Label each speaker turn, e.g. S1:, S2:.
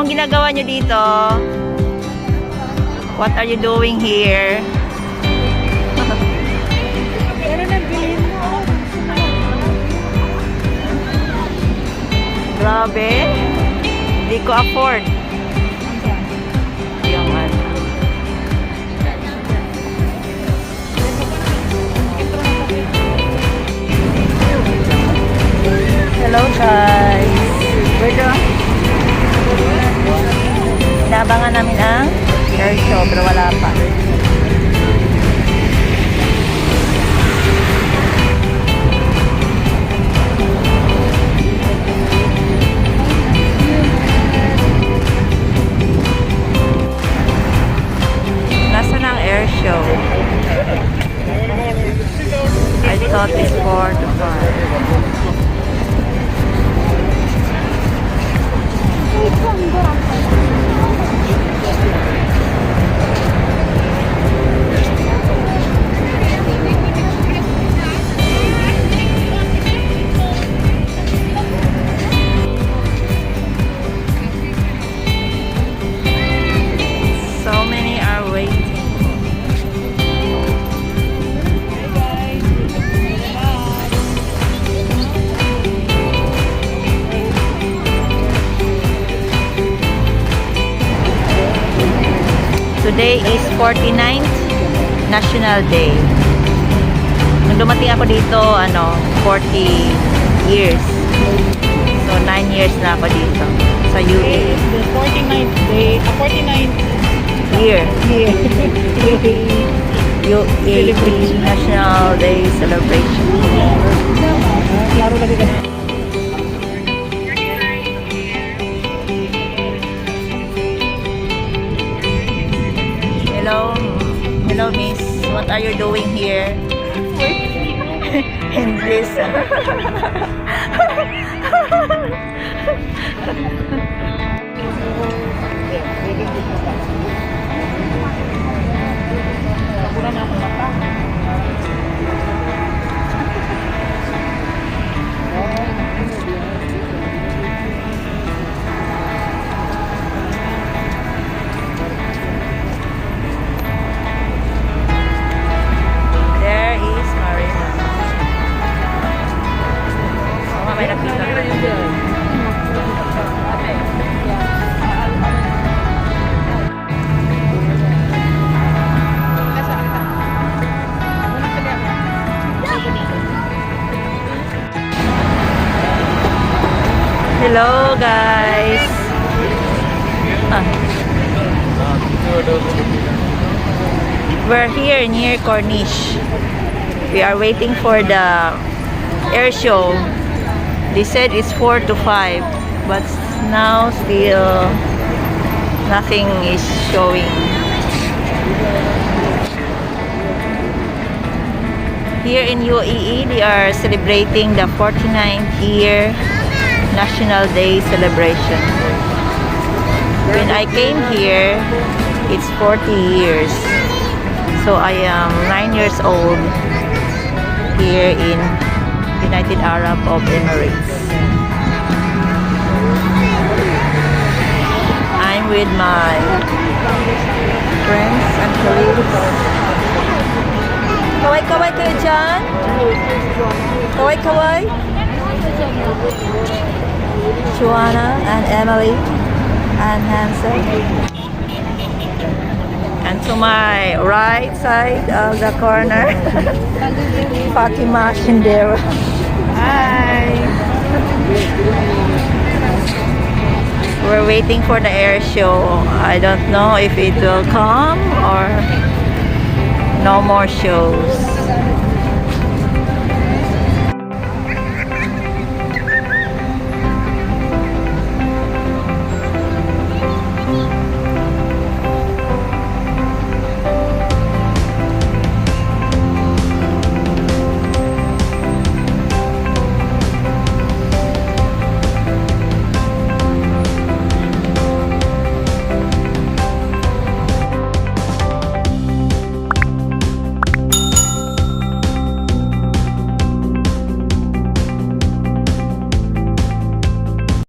S1: Anong ginagawa nyo dito? What are you doing here? Grabe. Hindi ko afford. Yung ano. Hello guys. Inabangan namin ang air show pero wala pa. Nasaan ang air show? I thought it's 4 to 5. So many are waiting. Today is 49th National Day. Nung dumating ako dito, 40 years. So, 9 years na ako dito sa UAE.
S2: The 49th day, 49th
S1: Year.
S2: year.
S1: UAE National Day Celebration.
S2: Klaro lagi ka na.
S1: Hello miss, what are you doing here? In this may nakita. Hello guys. We're here near Corniche. We are waiting for the air show. They said it's 4 to 5, but now still nothing is showing. Here in UAE, they are celebrating the 49th year National Day celebration. When I came here, it's 40 years. So I am 9 years old here in United Arab Emirates. I'm with my friends and colleagues. Kaway-kaway kayo dyan? Kaway-kaway? Joanna and Emily and Hansen. And to my right side of the corner, Fatima Shindera. Hi! We're waiting for the air show. I don't know if it will come or no more shows.